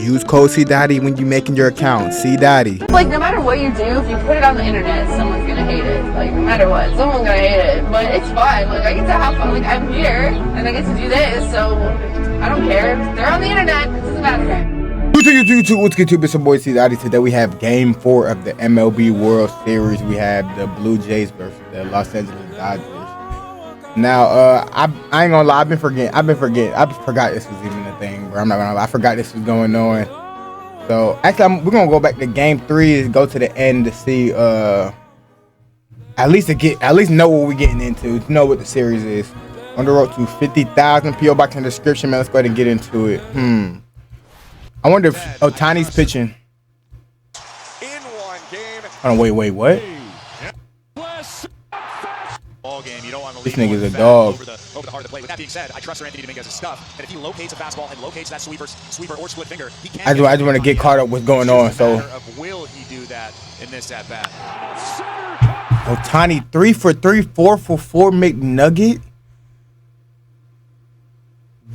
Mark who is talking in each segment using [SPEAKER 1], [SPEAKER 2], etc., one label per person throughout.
[SPEAKER 1] Use code CDaddy when you making your account. CDaddy.
[SPEAKER 2] Like, no matter what you do, if you put it on the internet, someone's gonna hate it. Like, no matter what, someone's gonna hate it. But it's fine. Like, I get to have fun. Like, I'm here, and I get to do this, so I don't care. They're on the internet. It doesn't matter.
[SPEAKER 1] YouTube, what's good, YouTube? It's your boy CDaddy. Today we have Game 4 of the MLB World Series. We have the Blue Jays versus the Los Angeles Dodgers. Now, I ain't gonna lie. I've been forgetting. I forgot this was even a thing, bro. I'm not gonna lie. I forgot this was going on. So actually, we're gonna go back to Game 3 and go to the end to see, at least know what we're getting into. To know what the series is. On the road to 50,000. PO box in the description, man. Let's go ahead and get into it. I wonder if Ohtani's pitching.
[SPEAKER 3] In one game.
[SPEAKER 1] Oh, wait, what?
[SPEAKER 3] Ball game. You don't want to
[SPEAKER 1] This nigga's a dog.
[SPEAKER 3] Over the heart of the plate. With that being said, I trust Anthony Dominguez's stuff. And if he locates a fastball and locates that sweeper or split finger, he can.
[SPEAKER 1] I just want to get caught up with what's going on. So,
[SPEAKER 3] will he do that in this at bat?
[SPEAKER 1] Ohtani 3 for 3, 4 for 4 McNugget.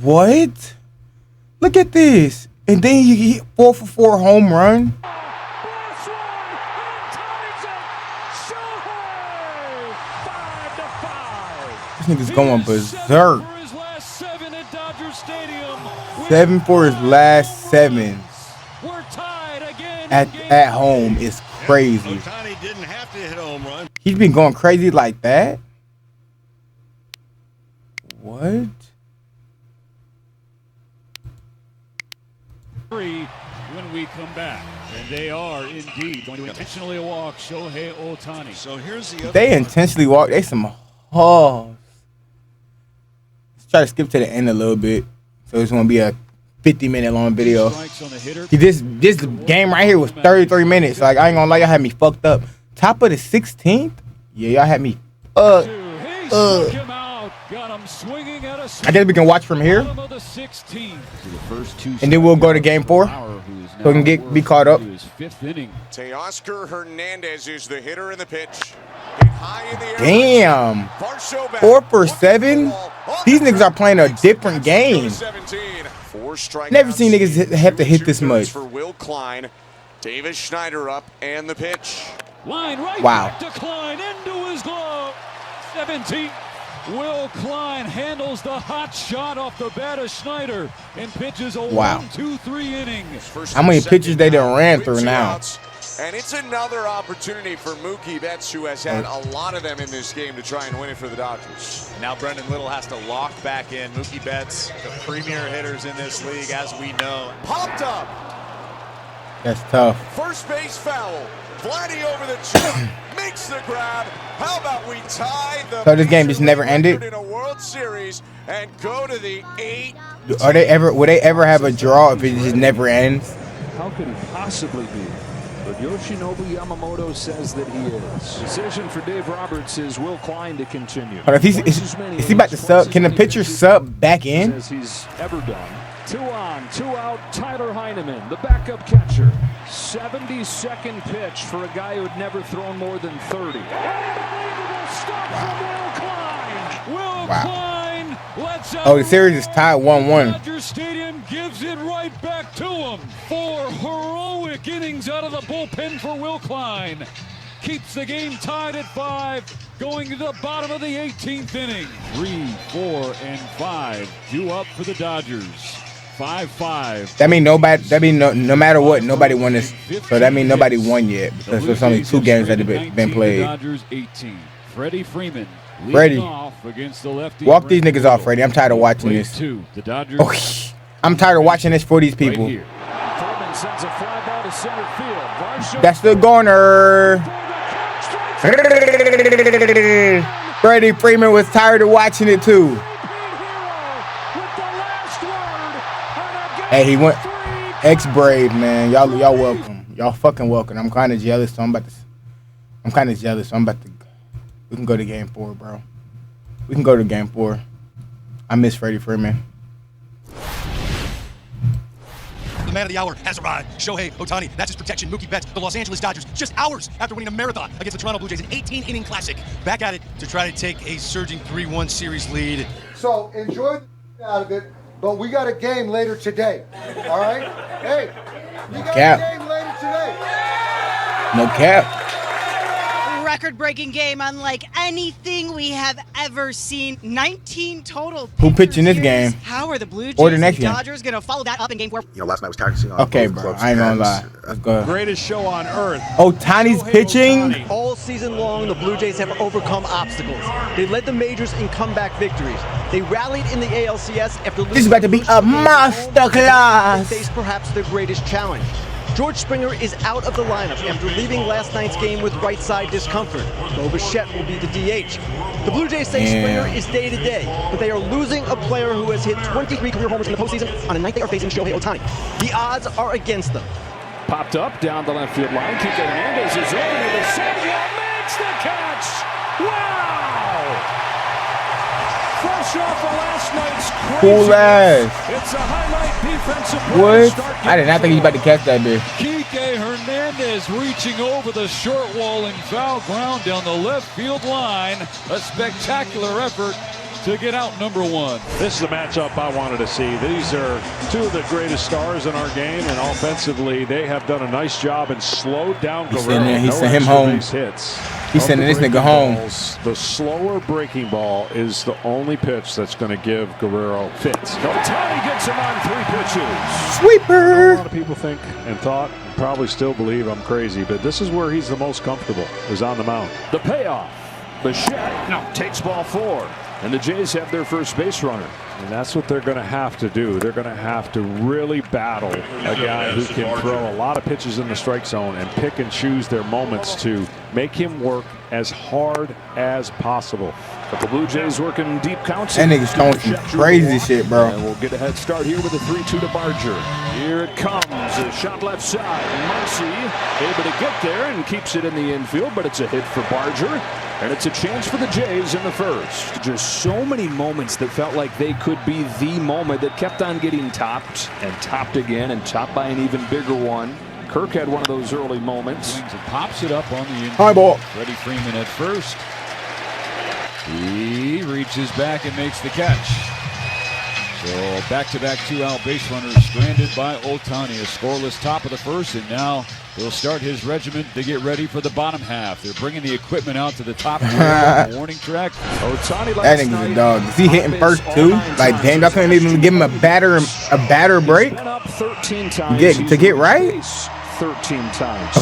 [SPEAKER 1] What? Look at this. And then you hit 4 for 4 home run. This nigga's going berserk. 7 for his last 7. At home is crazy.
[SPEAKER 4] Ohtani didn't have to hit a home run.
[SPEAKER 1] He's been going crazy like that. What?
[SPEAKER 5] When we come back, and they are indeed going to intentionally walk Shohei Ohtani.
[SPEAKER 4] So here's the other
[SPEAKER 1] they intentionally walk. They some hogs. Let's try to skip to the end a little bit. So it's gonna be a 50-minute long video. See, this game right here was 33 minutes. Like, I ain't gonna lie, y'all had me fucked up. Top of the 16th? Yeah, y'all had me I guess we can watch from here. And then we'll go to Game 4. So we can be caught up.
[SPEAKER 3] Teoscar Hernandez is the hitter in the pitch.
[SPEAKER 1] Damn. 4 for 7? These niggas are playing a different game. Never seen niggas have to hit this much.
[SPEAKER 3] For Will Klein. Davis Schneider up and the pitch.
[SPEAKER 1] Wow.
[SPEAKER 5] To Klein into his glove. 17. Will Klein handles the hot shot off the bat of Schneider and pitches a 1-2-3 inning.
[SPEAKER 1] How many pitches they done ran through now?
[SPEAKER 3] And it's another opportunity for Mookie Betts, who has had a lot of them in this game, to try and win it for the Dodgers. Now Brendan Little has to lock back in. Mookie Betts, the premier hitters in this league, as we know. Popped up.
[SPEAKER 1] That's tough.
[SPEAKER 3] First base foul. Vladdy over the chip, makes the grab. How about we tie the
[SPEAKER 1] So this game just never ended?
[SPEAKER 3] in a World Series and go to the 8.
[SPEAKER 1] Would they ever have a draw if it just never ends?
[SPEAKER 6] How could he possibly be? But Yoshinobu Yamamoto says that he is. Decision for Dave Roberts is Will Klein to continue.
[SPEAKER 1] But if is he about to sub? Can the pitcher sub back in?
[SPEAKER 6] As he's ever done. 2 on, 2 out, Tyler Heineman, the backup catcher. 72nd pitch for a guy who had never thrown more than 30.
[SPEAKER 5] Klein lets out.
[SPEAKER 1] Oh, the series is tied 1-1.
[SPEAKER 5] Dodger Stadium gives it right back to him. 4 heroic innings out of the bullpen for Will Klein. Keeps the game tied at 5, going to the bottom of the 18th inning. 3, 4, and 5 due up for the Dodgers. 5-5.
[SPEAKER 1] That mean nobody. That mean no matter what, nobody won this. So that mean nobody won yet because there's only 2 games that have been played.
[SPEAKER 5] Dodgers 18. Freddie Freeman.
[SPEAKER 1] Freddie,
[SPEAKER 5] off against the lefty.
[SPEAKER 1] Walk these niggas off, Freddie. I'm tired of watching this.
[SPEAKER 5] The Dodgers.
[SPEAKER 1] Oh, I'm tired of watching this for these people.
[SPEAKER 5] Right
[SPEAKER 6] Freeman sends a fly ball to center field.
[SPEAKER 1] That's the goner. Freddie Freeman was tired of watching it too. Hey, he went ex-Brave, man. Y'all welcome. Y'all fucking welcome. I'm kind of jealous, so I'm about to. We can go to Game 4, bro. We can go to Game 4. I miss Freddie Freeman.
[SPEAKER 7] The man of the hour has arrived. Shohei Ohtani. That's his protection. Mookie Betts. The Los Angeles Dodgers, just hours after winning a marathon against the Toronto Blue Jays, an 18-inning classic, back at it to try to take a surging 3-1 series lead.
[SPEAKER 8] So enjoy the out of it, but we got a game later today. All right?
[SPEAKER 1] No cap. No cap.
[SPEAKER 8] Record-breaking game unlike anything we have ever seen. 19 total.
[SPEAKER 1] Who pitching this game?
[SPEAKER 8] How are the Blue Jays
[SPEAKER 1] Or the next
[SPEAKER 8] and
[SPEAKER 1] game?
[SPEAKER 8] Dodgers going to follow that up in game 4?
[SPEAKER 9] You know, last night was taxing on
[SPEAKER 1] Okay,
[SPEAKER 9] both
[SPEAKER 1] bro.
[SPEAKER 9] clubs'
[SPEAKER 1] I ain't gonna
[SPEAKER 9] hands.
[SPEAKER 1] lie. Let's go.
[SPEAKER 5] Greatest show on earth.
[SPEAKER 1] Otani's pitching.
[SPEAKER 10] All season long, the Blue Jays have overcome obstacles. They led the majors in comeback victories. They rallied in the ALCS after losing.
[SPEAKER 1] This is about to be a masterclass.
[SPEAKER 10] They face perhaps their greatest challenge. George Springer is out of the lineup after leaving last night's game with right side discomfort. Bo Bichette will be the DH. The Blue Jays say Springer is day-to-day, but they are losing a player who has hit 23 career homers in the postseason on a night they are facing Shohei Ohtani. The odds are against them.
[SPEAKER 6] Popped up down the left field line. Kike Hernandez is over to the Samuel makes the catch. Wow! Fresh off of last night's
[SPEAKER 1] Cool
[SPEAKER 6] crazy.
[SPEAKER 1] ass.
[SPEAKER 6] It's a highlight defensive play.
[SPEAKER 1] What?
[SPEAKER 6] Start
[SPEAKER 1] I did not think he was about to catch that bitch.
[SPEAKER 5] Kike Hernandez reaching over the short wall in foul ground down the left field line. A spectacular effort to get out number one.
[SPEAKER 11] This is the matchup I wanted to see. These are two of the greatest stars in our game, and offensively, they have done a nice job and slowed down Guerrero.
[SPEAKER 1] He sent him home. He's sending this nigga home.
[SPEAKER 11] The slower breaking ball is the only pitch that's going to give Guerrero fits.
[SPEAKER 6] Ohtani gets him on 3 pitches.
[SPEAKER 1] Sweeper.
[SPEAKER 11] A lot of people think and thought, and probably still believe I'm crazy, but this is where he's the most comfortable, is on the mound.
[SPEAKER 6] The payoff. Bichette takes ball 4. And the Jays have their first base runner.
[SPEAKER 11] And that's what they're going to have to do. They're going to have to really battle a guy who can throw a lot of pitches in the strike zone and pick and choose their moments to make him work as hard as possible.
[SPEAKER 6] But the Blue Jays working deep counts.
[SPEAKER 1] That nigga's throwing some crazy shit, bro.
[SPEAKER 6] And we'll get a head start here with a 3-2 to Barger. Here it comes. A shot left side. Muncy able to get there and keeps it in the infield, but it's a hit for Barger. And it's a chance for the Jays in the first. Just so many moments that felt like they could be the moment that kept on getting topped and topped again and topped by an even bigger one. Kirk had one of those early moments.
[SPEAKER 5] Swings and pops it up on the infield.
[SPEAKER 1] High ball.
[SPEAKER 5] Freddie Freeman at first. He reaches back and makes the catch. So back-to-back 2-out base runners stranded by Ohtani. A scoreless top of the first, and now he'll start his regiment to get ready for the bottom half. They're bringing the equipment out to the top of the warning track.
[SPEAKER 6] Ohtani
[SPEAKER 1] That nigga's a dog. Is he hitting first too? Like, damn, y'all couldn't even give him a batter break?
[SPEAKER 6] Been up 13 times.
[SPEAKER 1] To get right?
[SPEAKER 6] 13 times.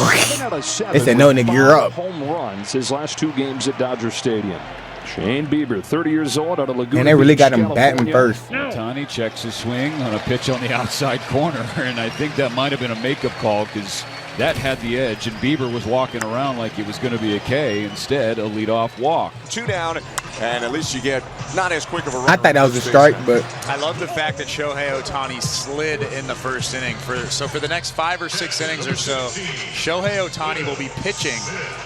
[SPEAKER 1] They said, no, nigga, you're up.
[SPEAKER 6] Home runs his last 2 games at Dodger Stadium. Shane Bieber, 30 years old, out of Laguna
[SPEAKER 1] And they really
[SPEAKER 6] Beach,
[SPEAKER 1] got him batting
[SPEAKER 6] California.
[SPEAKER 1] first.
[SPEAKER 5] Ohtani checks his swing on a pitch on the outside corner, and I think that might have been a makeup call because that had the edge, and Bieber was walking around like it was going to be a K. Instead, a leadoff walk.
[SPEAKER 3] 2 down, and at least you get not as quick of a run.
[SPEAKER 1] I thought that was a strike, but
[SPEAKER 12] I love the fact that Shohei Ohtani slid in the first inning. So for the next 5 or 6 innings or so, Shohei Ohtani will be pitching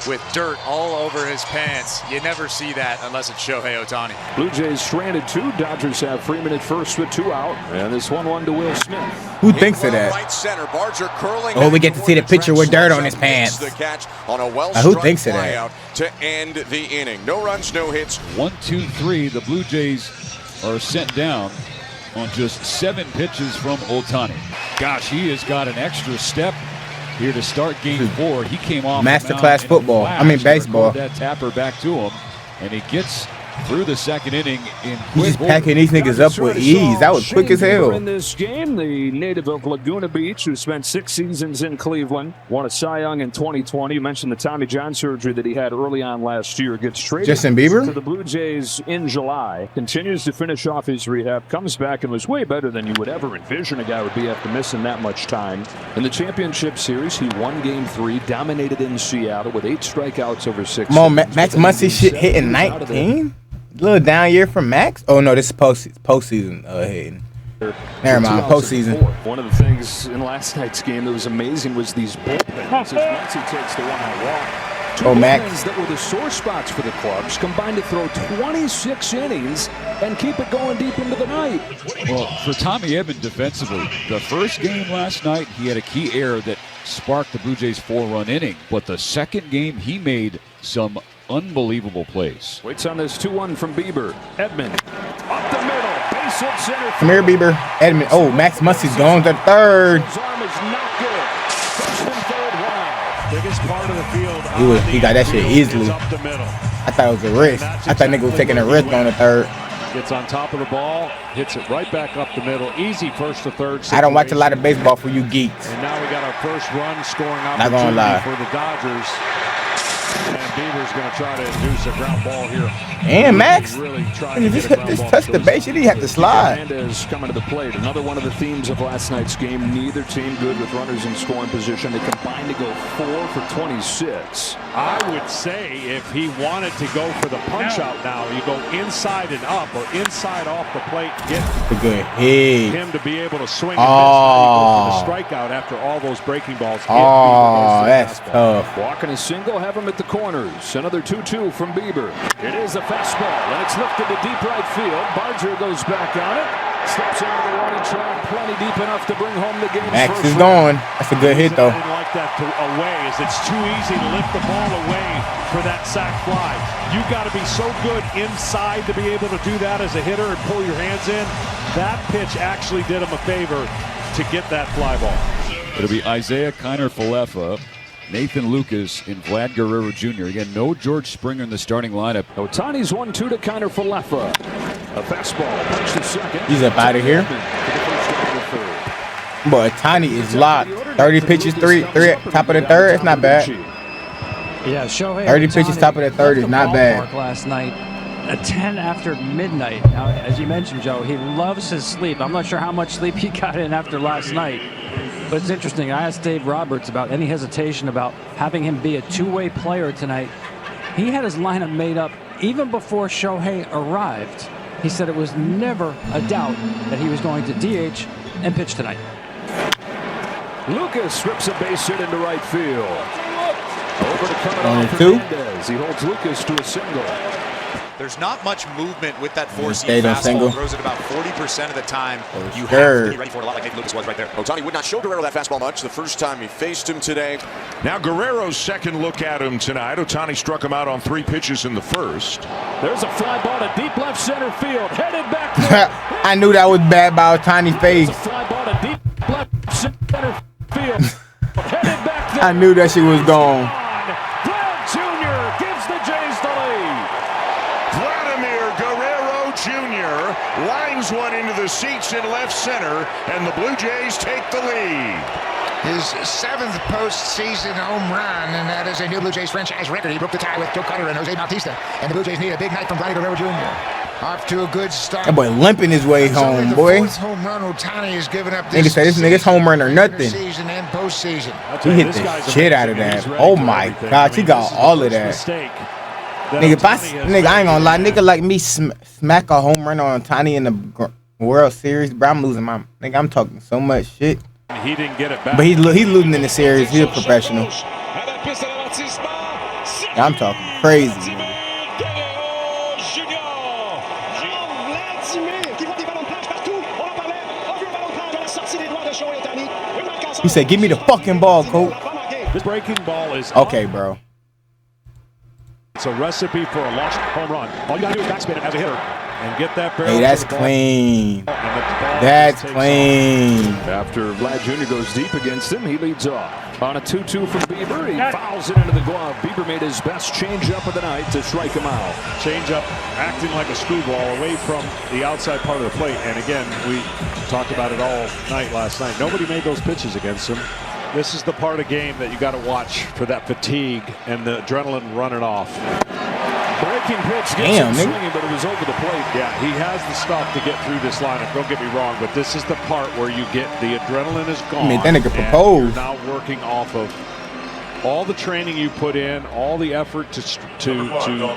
[SPEAKER 12] with dirt all over his pants. You never see that unless it's Shohei Ohtani.
[SPEAKER 6] Blue Jays stranded 2. Dodgers have Freeman at first with 2 out. And this 1-1 to Will Smith.
[SPEAKER 1] who thinks of that?
[SPEAKER 3] Right center, Barger curling.
[SPEAKER 1] Oh, we get to see the pitcher with dirt on his pants.
[SPEAKER 3] The catch on a
[SPEAKER 1] Who thinks of that?
[SPEAKER 3] to end the inning. No runs, no hits.
[SPEAKER 5] 1, 2, 3. The Blue Jays are sent down on just 7 pitches from Ohtani. Gosh, he has got an extra step here to start game 4. He came off
[SPEAKER 1] Masterclass football. I mean baseball.
[SPEAKER 5] That tapper back to him, and he gets through the second inning in
[SPEAKER 1] He's just
[SPEAKER 5] quick
[SPEAKER 1] packing these niggas up with ease. That was quick as hell.
[SPEAKER 6] In this game, the native of Laguna Beach, who spent 6 seasons in Cleveland, won a Cy Young in 2020. You mentioned the Tommy John surgery that he had early on last year. Gets traded
[SPEAKER 1] Justin Bieber?
[SPEAKER 6] to the Blue Jays in July. Continues to finish off his rehab. Comes back and was way better than you would ever envision a guy would be after missing that much time. In the championship series, he won Game 3, dominated in Seattle with 8 strikeouts over 6.
[SPEAKER 1] Come on, Max Muncy shit hitting 19? Little down year from Max? Oh no, this is postseason hitting. Never mind, postseason.
[SPEAKER 6] One of the things in last night's game that was amazing was these bullpens. As Muncy takes the 1-out walk. 2
[SPEAKER 1] Max.
[SPEAKER 6] bullpens that were the sore spots for the clubs combined to throw 26 innings and keep it going deep into the night.
[SPEAKER 5] Well, for Tommy Edman defensively, the first game last night, he had a key error that sparked the Blue Jays' 4-run inning. But the second game, he made some unbelievable plays.
[SPEAKER 6] Waits on this 2-1 from Bieber. Edman up the middle. Base hit center.
[SPEAKER 1] Come here, Bieber. Edmund. Oh, Max Muncy's going to third.
[SPEAKER 6] His arm is is not good. First and third wild. Biggest part of the field.
[SPEAKER 1] He got that shit easily.
[SPEAKER 6] Up the middle.
[SPEAKER 1] I thought it was a risk. I thought nigga was taking a risk on the third.
[SPEAKER 6] Gets on top of the ball, hits it right back up the middle. Easy first to third.
[SPEAKER 1] I don't watch a lot of baseball for you geeks.
[SPEAKER 6] And now we got our first run scoring
[SPEAKER 1] Not gonna lie.
[SPEAKER 6] opportunity for the Dodgers. And Bieber's going to try to induce a ground ball here.
[SPEAKER 1] And Max,
[SPEAKER 6] really
[SPEAKER 1] and if you just touch the base, you didn't have to slide.
[SPEAKER 6] Hernandez coming to the plate. Another one of the themes of last night's game. Neither team good with runners in scoring position. They combined to go 4 for 26.
[SPEAKER 11] I would say if he wanted to go for the punch out now, you go inside and up or inside off the plate. Get
[SPEAKER 1] a good hit.
[SPEAKER 11] Him to be able to swing
[SPEAKER 1] and
[SPEAKER 11] miss. For the strikeout after all those breaking balls.
[SPEAKER 1] Oh, that's tough.
[SPEAKER 6] Walking a single, have him at the corners. Another 2-2 from Bieber. It is a fastball, and it's lifted to deep right field. Barger goes back on it. Slips out of the warning track, plenty deep enough to bring home the game.
[SPEAKER 1] Max is gone. That's a good hit, though.
[SPEAKER 11] I didn't like that away, as it's too easy to lift the ball away for that sac fly. You got to be so good inside to be able to do that as a hitter and pull your hands in. That pitch actually did him a favor to get that fly ball.
[SPEAKER 5] It'll be Isaiah Kiner-Falefa, Nathan Lucas, and Vlad Guerrero Jr. Again, no George Springer in the starting lineup.
[SPEAKER 6] Otani's 1-2 to Kiner-Falefa. A fastball, punch to second.
[SPEAKER 1] He's up out of here. But Otani is locked. 30 pitches, three top of the third. It's not bad.
[SPEAKER 9] Yeah, Shohei
[SPEAKER 1] 30 pitches, top of the third is not bad.
[SPEAKER 9] Last night, at 10 after midnight. Now, as you mentioned, Joe, he loves his sleep. I'm not sure how much sleep he got in after last night. But it's interesting. I asked Dave Roberts about any hesitation about having him be a two-way player tonight. He had his lineup made up even before Shohei arrived. He said it was never a doubt that he was going to DH and pitch tonight.
[SPEAKER 6] Lucas rips a base hit into right field. Over to coming
[SPEAKER 1] on
[SPEAKER 6] Hernandez. He holds Lucas to a single.
[SPEAKER 12] There's not much movement with that four-seam fastball. Throws it about 40% of the time. You have to be ready for it, a lot like Nathan Lucas was right there.
[SPEAKER 3] Otani would not show Guerrero that fastball much the first time he faced him today. Now Guerrero's second look at him tonight. Otani struck him out on 3 pitches in the first.
[SPEAKER 6] There's a fly ball to deep left center field. Headed back there.
[SPEAKER 1] I knew that was bad by Otani's face.
[SPEAKER 6] There's a fly ball to deep left center field. Headed back there.
[SPEAKER 1] I knew that shit was gone.
[SPEAKER 6] Vlad Jr. gives the Jays the lead.
[SPEAKER 3] Guerrero Jr. lines one into the seats in left center, and the Blue Jays take the lead.
[SPEAKER 13] His 7th postseason home run, and that is a new Blue Jays franchise record. He broke the tie with Joe Carter and Jose Bautista, and the Blue Jays need a big night from Vlad Guerrero Jr. Off to a good start.
[SPEAKER 1] That boy limping his way home, boy.
[SPEAKER 13] The 4th home run Otani has given up
[SPEAKER 1] Nigga say this nigga's home run or nothing.
[SPEAKER 13] Season and postseason.
[SPEAKER 1] He hit the shit out of that. Oh my gosh, he got all of that. Nigga, I ain't gonna lie. Nigga like me smack a home run on Otani in the World Series, bro. I'm losing my nigga. I'm talking so much shit.
[SPEAKER 11] He didn't get it back.
[SPEAKER 1] But he's losing in the series. He's a professional. Yeah, I'm talking crazy. He said, "Give me the fucking ball, coach."
[SPEAKER 11] This breaking ball is
[SPEAKER 1] okay, bro.
[SPEAKER 11] It's a recipe for a lost home run. All you gotta do is backspin it as a hitter and get that barrel.
[SPEAKER 1] Hey, that's clean. That's clean.
[SPEAKER 6] After Vlad Jr. goes deep against him, he leads off. On a 2-2 from Bieber, he fouls it into the glove. Bieber made his best changeup of the night to strike him out.
[SPEAKER 11] Changeup acting like a screwball away from the outside part of the plate. And again, we talked about it all night last night. Nobody made those pitches against him. This is the part of the game that you got to watch for that fatigue and the adrenaline running off.
[SPEAKER 6] Breaking pitch gets him swinging, but it was over the plate.
[SPEAKER 11] Yeah, he has the stuff to get through this lineup. Don't get me wrong, but this is the part where you get the adrenaline is gone.
[SPEAKER 1] I mean, that nigga proposed.
[SPEAKER 11] You're now working off of all the training you put in, all the effort to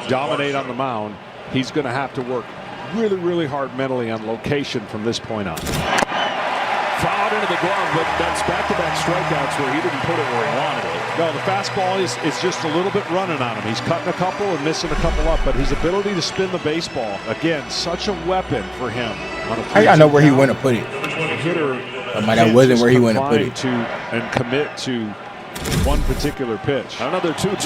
[SPEAKER 11] dominate on the mound. He's going to have to work really, really hard mentally on location from this point on.
[SPEAKER 6] Fouled into the glove, but that's back-to-back strikeouts where he didn't put it where he wanted it.
[SPEAKER 11] No, the fastball is just a little bit running on him. He's cutting a couple and missing a couple up, but his ability to spin the baseball, again, such a weapon for him.
[SPEAKER 1] I know where he went to put it.
[SPEAKER 11] A hitter
[SPEAKER 1] that wasn't where he went to put it.
[SPEAKER 11] And commit to one particular pitch.
[SPEAKER 6] Another 2-2.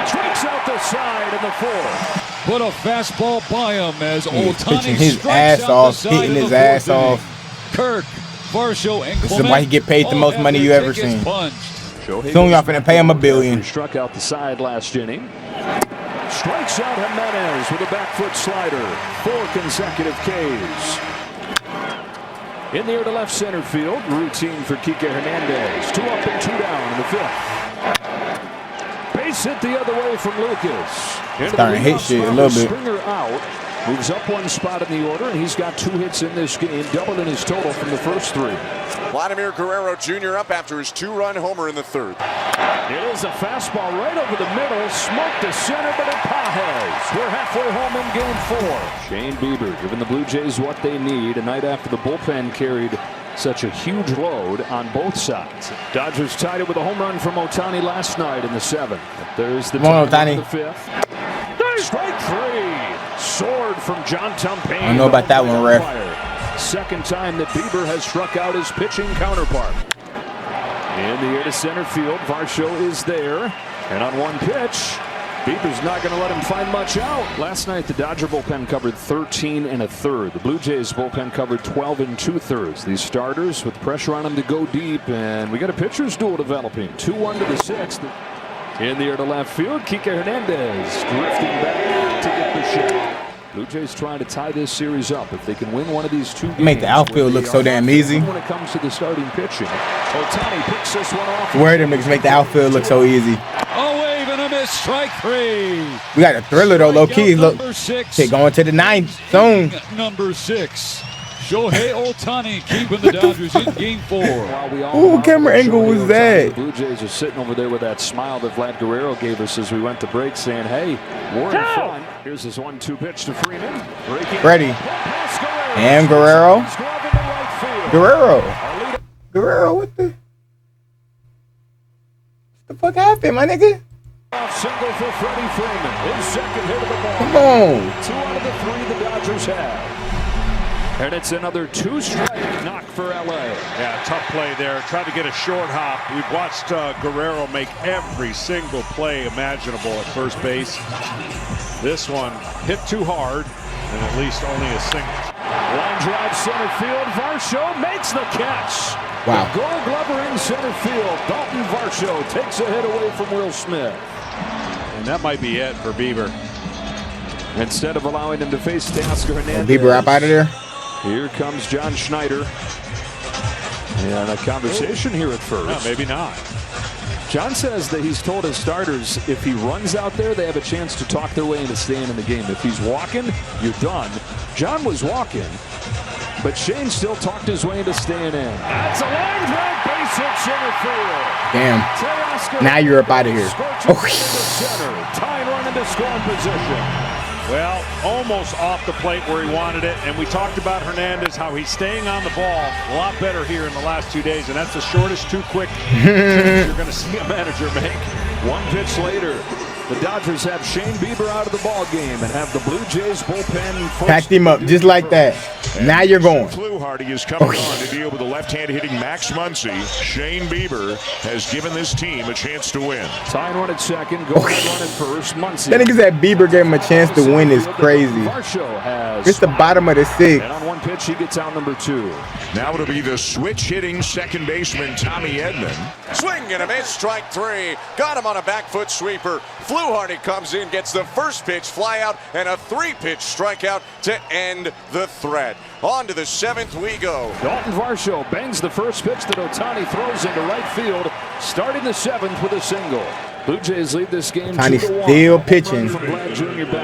[SPEAKER 6] Strikes out the side in the 4th.
[SPEAKER 5] Put a fastball by him as Otani
[SPEAKER 1] pitching his
[SPEAKER 5] strikes
[SPEAKER 1] ass
[SPEAKER 5] out
[SPEAKER 1] off,
[SPEAKER 5] the side
[SPEAKER 1] hitting
[SPEAKER 5] of
[SPEAKER 1] his
[SPEAKER 5] the
[SPEAKER 1] ass
[SPEAKER 5] 4th inning.
[SPEAKER 1] off.
[SPEAKER 5] Kirk Varsho and
[SPEAKER 1] This is
[SPEAKER 5] Clement
[SPEAKER 1] why he get paid the
[SPEAKER 5] all
[SPEAKER 1] most
[SPEAKER 5] have
[SPEAKER 1] money
[SPEAKER 5] their
[SPEAKER 1] you ever
[SPEAKER 5] tickets
[SPEAKER 1] seen.
[SPEAKER 5] punched.
[SPEAKER 1] Soon y'all finna pay him $1 billion.
[SPEAKER 6] Struck out the side last inning. Strikes out Jimenez with a back foot slider. 4 consecutive Ks. In the air to left center field. Routine for Kike Hernandez. 2 up and 2 down in the 5th. Base hit the other way from Lucas.
[SPEAKER 1] Starting to hit shit a little bit.
[SPEAKER 6] Springer out. Moves up 1 spot in the order, and he's got 2 hits in this game, doubling his total from the first 3.
[SPEAKER 3] Vladimir Guerrero Jr. up after his 2-run homer in the 3rd.
[SPEAKER 6] It is a fastball right over the middle, smoked to center, but it Pajes. We're halfway home in game 4. Shane Bieber giving the Blue Jays what they need a night after the bullpen carried such a huge load on both sides. Dodgers tied it with a home run from Ohtani last night in the 7th. There's the
[SPEAKER 1] Come on,
[SPEAKER 6] tie in
[SPEAKER 1] Ohtani.
[SPEAKER 6] the 5th. Strike 3. Sword from John Tumpane.
[SPEAKER 1] I don't know about that one, ref.
[SPEAKER 6] Second time that Bieber has struck out his pitching counterpart. In the air to center field, Varsho is there. And on 1 pitch, Bieber's not going to let him find much out. Last night, the Dodger bullpen covered 13 1/3. The Blue Jays bullpen covered 12 2/3. These starters with pressure on them to go deep. And we got a pitcher's duel developing. 2-1 to the 6th. In the air to left field, Kike Hernandez drifting back to get the shot. Blue Jays trying to tie this series up. If they can win one of these 2 games,
[SPEAKER 1] Make the outfield look so damn easy.
[SPEAKER 6] When it comes to the starting pitching, Ohtani picks this one off.
[SPEAKER 1] Where them niggas make the outfield look so easy.
[SPEAKER 5] A wave and a miss, strike 3.
[SPEAKER 1] We got a thriller though, low key. Look,
[SPEAKER 5] Number 6.
[SPEAKER 1] shit going to the 9th soon.
[SPEAKER 5] Number 6. Shohei Ohtani keeping the Dodgers in game 4.
[SPEAKER 1] Ooh, camera angle was that?
[SPEAKER 6] The Blue Jays are sitting over there with that smile that Vlad Guerrero gave us as we went to break, saying, hey, we're in front. Here's his 1-2 pitch to Freeman.
[SPEAKER 1] Ready. And Guerrero. Guerrero, what the fuck happened, my nigga?
[SPEAKER 6] Single for Freddie Freeman. His second hit of the ball.
[SPEAKER 1] Come on.
[SPEAKER 6] 2 out of the 3 the Dodgers have. And it's another 2-strike knock for LA.
[SPEAKER 11] Yeah, tough play there. Tried to get a short hop. We've watched Guerrero make every single play imaginable at first base. This one hit too hard, and at least only a single.
[SPEAKER 6] Line drive center field. Varsho makes the catch.
[SPEAKER 1] Wow.
[SPEAKER 6] The Gold Glover in center field. Dalton Varsho takes a hit away from Will Smith.
[SPEAKER 11] And that might be it for Bieber.
[SPEAKER 6] Instead of allowing him to face Teoscar Hernandez.
[SPEAKER 1] Bieber up out of there.
[SPEAKER 6] Here comes John Schneider. And a conversation here at first.
[SPEAKER 11] No, maybe not.
[SPEAKER 6] John says that he's told his starters if he runs out there, they have a chance to talk their way into staying in the game. If he's walking, you're done. John was walking, but Shane still talked his way into staying in. That's a line drive, base hit center field.
[SPEAKER 1] Damn. Now you're up out of here. Oh.
[SPEAKER 6] Center, tying run into scoring position.
[SPEAKER 11] Well, almost off the plate where he wanted it, and we talked about Hernandez, how he's staying on the ball a lot better here in the last 2 days, and that's the shortest 2 quick you're going to see a manager make.
[SPEAKER 6] 1 pitch later, the Dodgers have Shane Bieber out of the ball game and have the Blue Jays bullpen
[SPEAKER 1] Packed him up just like that. Now you're going.
[SPEAKER 14] Fluharty is coming on to deal with the left-hand hitting Max Muncy. Shane Bieber has given this team a chance to win.
[SPEAKER 6] Tying run at second, going run at first. Muncy.
[SPEAKER 1] That nigga said Bieber gave him a chance to win is crazy.
[SPEAKER 6] Varsho has
[SPEAKER 1] It's the bottom of the 6th.
[SPEAKER 6] And on 1 pitch, he gets out number 2.
[SPEAKER 14] Now it'll be the switch-hitting second baseman Tommy Edman.
[SPEAKER 3] Swing and a miss, strike 3. Got him on a back foot sweeper. Fluharty comes in, gets the first pitch fly out, and a 3-pitch strikeout to end the threat. On to the 7th we go.
[SPEAKER 6] Dalton Varsho bangs the first pitch that Ohtani throws into right field, starting the 7th with a single. Blue Jays lead this game 2-1.
[SPEAKER 1] Still pitching.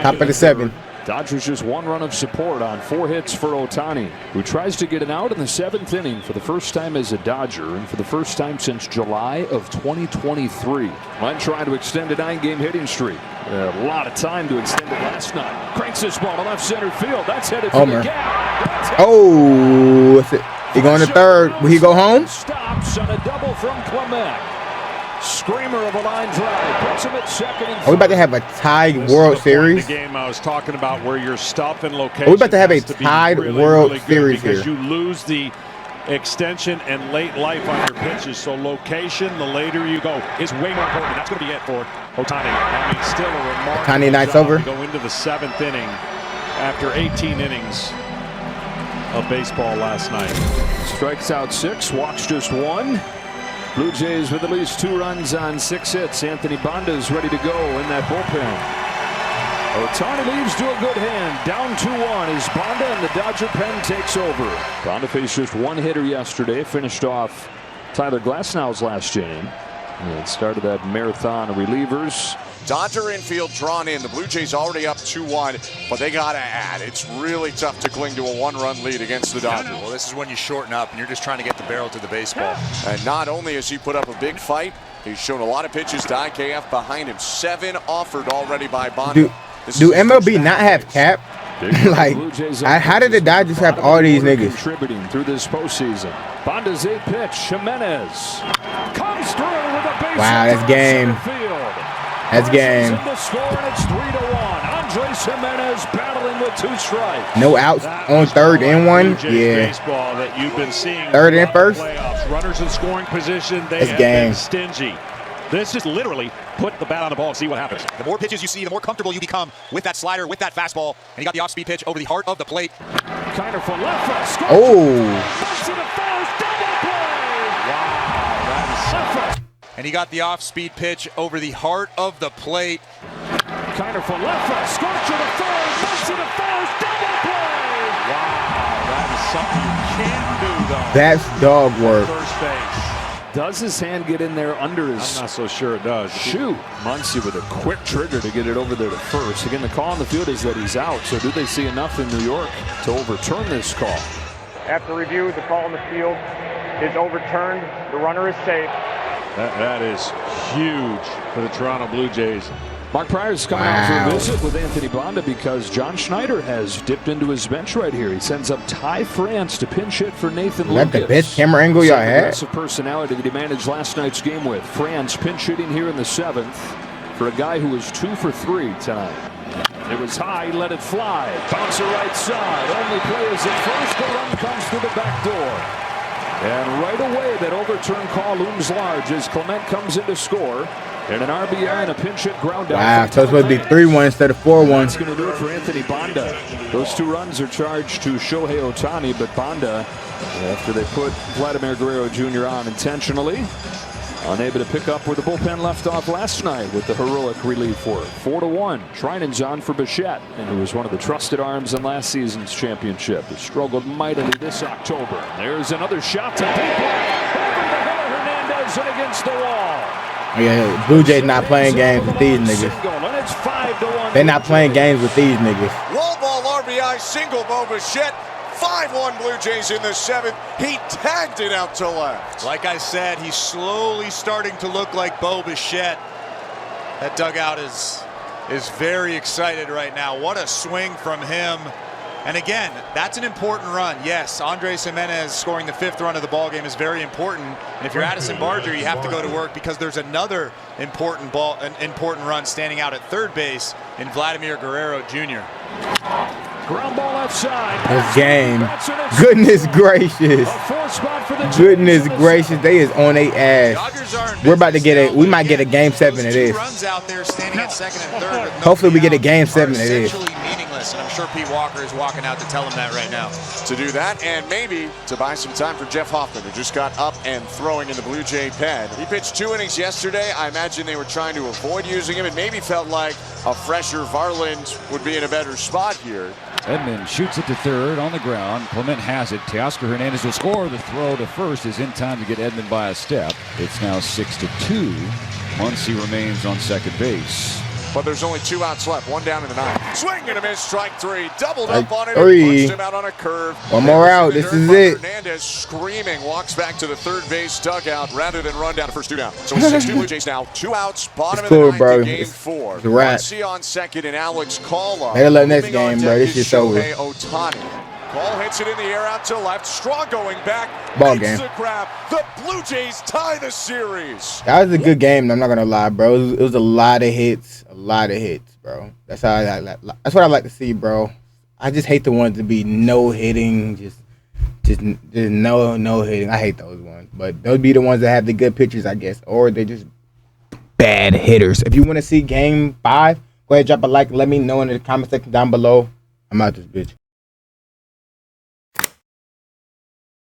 [SPEAKER 1] Top of the 7th.
[SPEAKER 6] Dodgers just 1 run of support on 4 hits for Ohtani, who tries to get an out in the 7th inning for the first time as a Dodger and for the first time since July of 2023. Len trying to extend a 9-game hitting streak. A lot of time to extend it last night. Cranks this ball to left center field. That's headed for the gap.
[SPEAKER 1] Oh, he going to third. Will he go home?
[SPEAKER 6] Stops on a double from Clement. Screamer of a line drive. Puts him at second.
[SPEAKER 1] Are we about to have a tied World Series?
[SPEAKER 11] The game I was talking about where your stuff and location.
[SPEAKER 1] Are we about to have a tied World Series
[SPEAKER 11] because
[SPEAKER 1] here?
[SPEAKER 11] you lose the extension and late life on your pitches. So location, the later you go, is way more important. That's going to be it for Ohtani. I mean, still a remarkable
[SPEAKER 1] Ohtani night's
[SPEAKER 11] job
[SPEAKER 1] over.
[SPEAKER 11] to go into the 7th inning after 18 innings of baseball last night.
[SPEAKER 6] Strikes out 6, walks just 1. Blue Jays with at least 2 runs on 6 hits. Anthony Banda is ready to go in that bullpen. Ohtani leaves to a good hand. Down 2-1 as Banda and the Dodger pen takes over. Banda faced just 1 hitter yesterday. Finished off Tyler Glasnow's last inning. And started that marathon of relievers.
[SPEAKER 3] Dodger infield drawn in. The Blue Jays already up 2-1, but they got to add. It's really tough to cling to a 1-run lead against the Dodgers.
[SPEAKER 12] Well, this is when you shorten up and you're just trying to get the barrel to the baseball.
[SPEAKER 3] And not only has he put up a big fight, he's shown a lot of pitches to IKF behind him. 7 offered already by Banda.
[SPEAKER 1] Do MLB not have cap? Like, how did the Dodgers have all these niggas?
[SPEAKER 6] Contributing through this postseason. Banda's 8th pitch. Jimenez comes through with a base.
[SPEAKER 1] Wow, that's game. That's game.
[SPEAKER 6] The score, and it's 3-1. Andres Jimenez battling with 2 strikes.
[SPEAKER 1] No outs on 3rd and 1. Yeah.
[SPEAKER 15] Baseball that you've been seeing
[SPEAKER 1] 3rd and 1st.
[SPEAKER 15] Playoffs. Runners in scoring position. They
[SPEAKER 1] that's
[SPEAKER 15] have
[SPEAKER 1] game.
[SPEAKER 15] Been stingy. This is literally put the bat on the ball and see what happens.
[SPEAKER 7] The more pitches you see, the more comfortable you become with that slider, with that fastball. And he got the off-speed pitch over the heart of the plate.
[SPEAKER 6] Kiner for left.
[SPEAKER 12] And he got the off-speed pitch over the heart of the plate.
[SPEAKER 6] Kiner for left. Scorcher to third. Muncy to first. Double play.
[SPEAKER 15] Wow, that is something you can't do, though.
[SPEAKER 1] That's dog work.
[SPEAKER 15] First base.
[SPEAKER 6] Does his hand get in there under his
[SPEAKER 15] I'm not so sure it does.
[SPEAKER 6] shoe? Muncy with a quick trigger to get it over there to first. Again, the call on the field is that he's out. So do they see enough in New York to overturn this call?
[SPEAKER 16] After review, the call on the field is overturned. The runner is safe.
[SPEAKER 15] That is huge for the Toronto Blue Jays.
[SPEAKER 6] Mark Pryor's coming out for a visit with Anthony Banda because John Schneider has dipped into his bench right here. He sends up Ty France to pinch hit for Nathan Lucas.
[SPEAKER 1] That's the best camera angle y'all had.
[SPEAKER 6] Aggressive personality that he managed last night's game with. France pinch hitting here in the 7th for a guy who was 2 for 3 tonight. It was high, he let it fly. Bouncer right side. Only play is at first. The run comes through the back door. And right away, that overturn call looms large as Clement comes in to score. And an RBI and a pinch hit ground out.
[SPEAKER 1] Wow, so it's supposed to be 3-1 instead of 4-1.
[SPEAKER 6] That's going to do it for Anthony Banda. Those 2 runs are charged to Shohei Ohtani, but Banda, after they put Vladimir Guerrero Jr. on intentionally, unable to pick up where the bullpen left off last night with the heroic relief work. 4-1. Trinan's on for Bichette, and who was one of the trusted arms in last season's championship. He struggled mightily this October. There's another shot to deep left. Over the hill, Hernandez and against the wall.
[SPEAKER 1] Yeah, Blue Jays not playing games with these niggas. They're not playing games with these niggas.
[SPEAKER 3] Wall ball RBI single Bo Bichette. 5-1 Blue Jays in the 7th. He tagged it out to left.
[SPEAKER 12] Like I said, he's slowly starting to look like Bo Bichette. That dugout is very excited right now. What a swing from him. And again, that's an important run. Yes, Andres Jimenez scoring the 5th run of the ballgame is very important. And if you're Addison Barger, you have to go to work because there's another important run standing out at 3rd base in Vladimir Guerrero Jr.
[SPEAKER 6] Ground ball left side.
[SPEAKER 1] This game. Goodness gracious. Goodness gracious. They is on their ass. We're about to get we might get a game 7 of this.
[SPEAKER 12] Runs out there standing at 2nd and 3rd.
[SPEAKER 1] Hopefully we get a game 7 of this.
[SPEAKER 12] Meaningless, and I'm sure Pete Walker is walking out to tell him that right now.
[SPEAKER 3] To do that, and maybe to buy some time for Jeff Hoffman, who just got up and throwing in the Blue Jay pen. He pitched 2 innings yesterday. I imagine they were trying to avoid using him. It maybe felt like a fresher Varland would be in a better spot here.
[SPEAKER 5] Edmund shoots it to 3rd on the ground. Clement has it. Teoscar Hernandez will score. The throw to 1st is in time to get Edmund by a step. It's now 6-2. Muncy remains on 2nd base.
[SPEAKER 3] But there's only 2 outs left. 1 down in the 9th. Swing and a miss. Strike 3. Doubled up on it. And punched him out on a curve.
[SPEAKER 1] One more out. This is it.
[SPEAKER 3] Hernandez screaming walks back to the 3rd base dugout rather than run down to 1st 2 down. So it's 6-2 Blue Jays now. 2 outs. Bottom of the 9th in game 4. Muncy on 2nd and Alex Call-up.
[SPEAKER 1] Better let next game, bro. This shit's over.
[SPEAKER 3] Ohtani. Call hits it in the air out to left. Straw going back.
[SPEAKER 1] Ball game.
[SPEAKER 3] The grab. The Blue Jays tie the series.
[SPEAKER 1] That was a good game. I'm not gonna lie, bro. It was a lot of hits. A lot of hits, bro. That's how that's what I like to see, bro. I just hate the ones to be no hitting, just no hitting. I hate those ones. But those be the ones that have the good pitchers, I guess, or they just bad hitters. If you want to see game 5, go ahead, drop a like. Let me know in the comment section down below. I'm out this bitch.